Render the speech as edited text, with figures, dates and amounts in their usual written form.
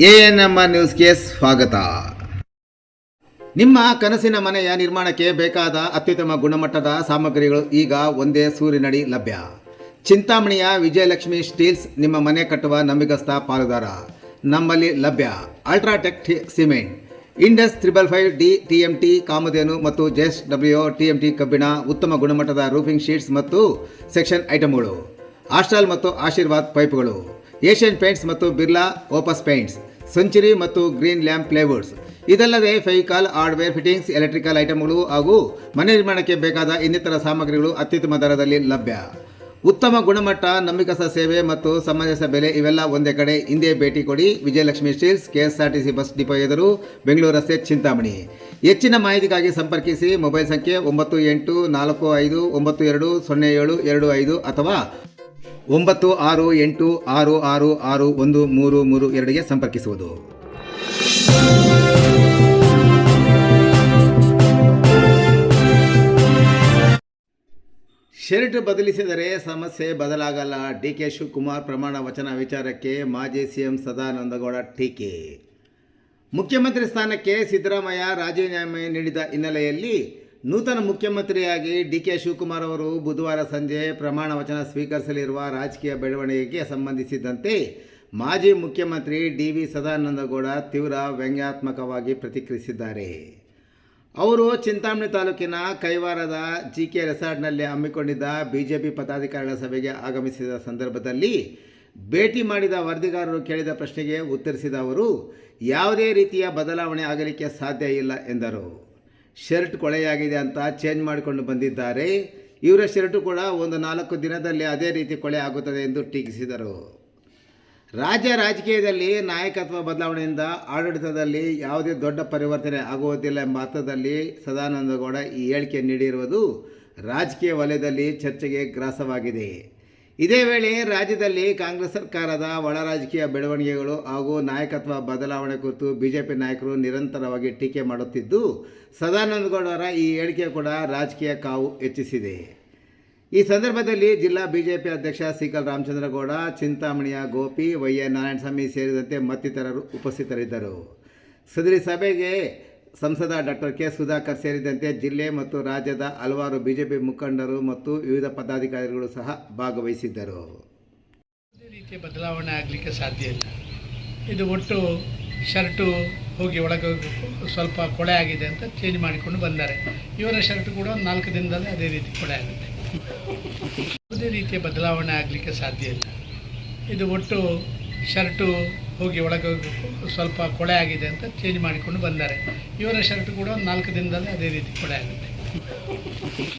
ANM ನ್ಯೂಸ್ಗೆ ಸ್ವಾಗತ. ನಿಮ್ಮ ಕನಸಿನ ಮನೆಯ ನಿರ್ಮಾಣಕ್ಕೆ ಬೇಕಾದ ಅತ್ಯುತ್ತಮ ಗುಣಮಟ್ಟದ ಸಾಮಗ್ರಿಗಳು ಈಗ ಒಂದೇ ಸೂರಿನಡಿ ಲಭ್ಯ. ಚಿಂತಾಮಣಿಯ ವಿಜಯಲಕ್ಷ್ಮಿ ಸ್ಟೀಲ್ಸ್ ನಿಮ್ಮ ಮನೆ ಕಟ್ಟುವ ನಂಬಿಕಸ್ಥ ಪಾಲುದಾರ. ನಮ್ಮಲ್ಲಿ ಲಭ್ಯ UltraTech cement, Indus 555D TMT ಕಾಮಧೇನು ಮತ್ತು JSW TMT ಕಬ್ಬಿಣ, ಉತ್ತಮ ಗುಣಮಟ್ಟದ ರೂಫಿಂಗ್ ಶೀಟ್ಸ್ ಮತ್ತು ಸೆಕ್ಷನ್ ಐಟಮ್ಗಳು, ಆಸ್ಟ್ರಾಲ್ ಮತ್ತು ಆಶೀರ್ವಾದ್ ಪೈಪ್ಗಳು, ಏಷ್ಯನ್ ಪೇಂಟ್ಸ್ ಮತ್ತು ಬಿರ್ಲಾ ಓಪಸ್ ಪೇಂಟ್ಸ್, ಸೆಂಚುರಿ ಮತ್ತು ಗ್ರೀನ್ ಲ್ಯಾಂಪ್ ಪ್ಲೇವುಡ್ಸ್. ಇದಲ್ಲದೆ ಫೆವಿಕಾಲ್, ಹಾರ್ಡ್ವೇರ್, ಫಿಟ್ಟಿಂಗ್ಸ್, ಎಲೆಕ್ಟ್ರಿಕಲ್ ಐಟಮ್ಗಳು ಹಾಗೂ ಮನೆ ನಿರ್ಮಾಣಕ್ಕೆ ಬೇಕಾದ ಇನ್ನಿತರ ಸಾಮಗ್ರಿಗಳು ಅತ್ಯುತ್ತಮ ದರದಲ್ಲಿ ಲಭ್ಯ. ಉತ್ತಮ ಗುಣಮಟ್ಟ, ನಂಬಿಕಸ್ಥ ಸೇವೆ ಮತ್ತು ಸಮಂಜಸ ಬೆಲೆ ಇವೆಲ್ಲ ಒಂದೇ ಕಡೆ. ಹಿಂದೆ ಭೇಟಿ ಕೊಡಿ. Vijayalakshmi steels, KSRTC bus depot ಎದುರು, ಬೆಂಗಳೂರು ರಸ್ತೆ, ಚಿಂತಾಮಣಿ. ಹೆಚ್ಚಿನ ಮಾಹಿತಿಗಾಗಿ ಸಂಪರ್ಕಿಸಿ. ಮೊಬೈಲ್ ಸಂಖ್ಯೆ 9845920725 ಅಥವಾ 9686666132ಗೆ ಸಂಪರ್ಕಿಸುವುದು. ಶರ್ಟ್ ಬದಲಿಸಿದರೆ ಸಮಸ್ಯೆ ಬದಲಾಗಲ್ಲ. DK ಶಿವಕುಮಾರ್ ಪ್ರಮಾಣ ವಚನ ವಿಚಾರಕ್ಕೆ ಮಾಜಿ CM ಸದಾನಂದಗೌಡ ಟೀಕೆ. ಮುಖ್ಯಮಂತ್ರಿ ಸ್ಥಾನಕ್ಕೆ ಸಿದ್ದರಾಮಯ್ಯ ರಾಜೀನಾಮೆ ನೀಡಿದ ಹಿನ್ನೆಲೆಯಲ್ಲಿ ನೂತನ ಮುಖ್ಯಮಂತ್ರಿಯಾಗಿ DK ಶಿವಕುಮಾರ್ ಅವರು ಬುಧವಾರ ಸಂಜೆ ಪ್ರಮಾಣ ವಚನ ಸ್ವೀಕರಿಸಲಿರುವ ರಾಜಕೀಯ ಬೆಳವಣಿಗೆಗೆ ಸಂಬಂಧಿಸಿದಂತೆ ಮಾಜಿ ಮುಖ್ಯಮಂತ್ರಿ DV ಸದಾನಂದಗೌಡ ತೀವ್ರ ವ್ಯಂಗ್ಯಾತ್ಮಕವಾಗಿ ಪ್ರತಿಕ್ರಿಯಿಸಿದ್ದಾರೆ. ಅವರು ಚಿಂತಾಮಣಿ ತಾಲೂಕಿನ ಕೈವಾರದ GK ರೆಸಾರ್ಟ್ನಲ್ಲಿ ಹಮ್ಮಿಕೊಂಡಿದ್ದ BJP ಪದಾಧಿಕಾರಿಗಳ ಸಭೆಗೆ ಆಗಮಿಸಿದ ಸಂದರ್ಭದಲ್ಲಿ ಭೇಟಿ ಮಾಡಿದ ವರದಿಗಾರರು ಕೇಳಿದ ಪ್ರಶ್ನೆಗೆ ಉತ್ತರಿಸಿದ ಅವರು, ಯಾವುದೇ ರೀತಿಯ ಬದಲಾವಣೆ ಆಗಲಿಕ್ಕೆ ಸಾಧ್ಯ ಇಲ್ಲ ಎಂದರು. ಶರ್ಟ್ ಕೊಳೆಯಾಗಿದೆ ಅಂತ ಚೇಂಜ್ ಮಾಡಿಕೊಂಡು ಬಂದಿದ್ದಾರೆ. ಇವರ ಶರ್ಟು ಕೂಡ ಒಂದು 4 ದಿನದಲ್ಲಿ ಅದೇ ರೀತಿ ಕೊಳೆ ಆಗುತ್ತದೆ ಎಂದು ಟೀಕಿಸಿದರು. ರಾಜ್ಯ ರಾಜಕೀಯದಲ್ಲಿ ನಾಯಕತ್ವ ಬದಲಾವಣೆಯಿಂದ ಆಡಳಿತದಲ್ಲಿ ಯಾವುದೇ ದೊಡ್ಡ ಪರಿವರ್ತನೆ ಆಗುವುದಿಲ್ಲ ಎಂಬ ಅರ್ಥದಲ್ಲಿ ಸದಾನಂದಗೌಡ ಈ ಹೇಳಿಕೆ ನೀಡಿರುವುದು ರಾಜಕೀಯ ವಲಯದಲ್ಲಿ ಚರ್ಚೆಗೆ ಗ್ರಾಸವಾಗಿದೆ. ಇದೇ ವೇಳೆ ರಾಜ್ಯದಲ್ಲಿ ಕಾಂಗ್ರೆಸ್ ಸರ್ಕಾರದ ಒಳ ರಾಜಕೀಯ ಬೆಳವಣಿಗೆಗಳು ಹಾಗೂ ನಾಯಕತ್ವ ಬದಲಾವಣೆ ಕುರಿತು BJP ನಾಯಕರು ನಿರಂತರವಾಗಿ ಟೀಕೆ ಮಾಡುತ್ತಿದ್ದು, ಸದಾನಂದಗೌಡರ ಈ ಹೇಳಿಕೆ ಕೂಡ ರಾಜಕೀಯ ಕಾವು ಹೆಚ್ಚಿಸಿದೆ. ಈ ಸಂದರ್ಭದಲ್ಲಿ ಜಿಲ್ಲಾ BJP ಅಧ್ಯಕ್ಷ ಸಿಕಲ್ ರಾಮಚಂದ್ರಗೌಡ, ಚಿಂತಾಮಣಿಯ ಗೋಪಿ, YA ನಾರಾಯಣಸ್ವಾಮಿ ಸೇರಿದಂತೆ ಮತ್ತಿತರರು ಉಪಸ್ಥಿತರಿದ್ದರು. ಸದರಿ ಸಭೆಗೆ ಸಂಸದ ಡಾಕ್ಟರ್ K ಸುಧಾಕರ್ ಸೇರಿದಂತೆ ಜಿಲ್ಲೆ ಮತ್ತು ರಾಜ್ಯದ ಹಲವಾರು BJP ಮುಖಂಡರು ಮತ್ತು ವಿವಿಧ ಪದಾಧಿಕಾರಿಗಳು ಸಹ ಭಾಗವಹಿಸಿದ್ದರು. ಯಾವುದೇ ರೀತಿಯ ಬದಲಾವಣೆ ಆಗಲಿಕ್ಕೆ ಸಾಧ್ಯ ಇಲ್ಲ. ಇದು ಒಟ್ಟು ಶರ್ಟು ಹೋಗಿ ಒಳಗೆ ಸ್ವಲ್ಪ ಕೊಳೆ ಆಗಿದೆ ಅಂತ ಚೇಂಜ್ ಮಾಡಿಕೊಂಡು ಬಂದ್ದಾರೆ. ಇವರ ಶರ್ಟ್ ಕೂಡ 4 ದಿನದಲ್ಲಿ ಅದೇ ರೀತಿ ಕೊಳೆ ಆಗುತ್ತೆ. ಯಾವುದೇ ರೀತಿಯ ಬದಲಾವಣೆ ಆಗಲಿಕ್ಕೆ ಸಾಧ್ಯ ಇಲ್ಲ. ಇದು ಒಟ್ಟು ಶರ್ಟು ಹೋಗಿ ಒಳಗೆ ಸ್ವಲ್ಪ ಕೊಳೆ ಆಗಿದೆ ಅಂತ ಚೇಂಜ್ ಮಾಡಿಕೊಂಡು ಬಂದ್ದಾರೆ. ಇವರ ಶರ್ಟ್ ಕೂಡ 4 ದಿನದಲ್ಲಿ ಅದೇ ರೀತಿ ಕೊಳೆ ಆಗುತ್ತೆ.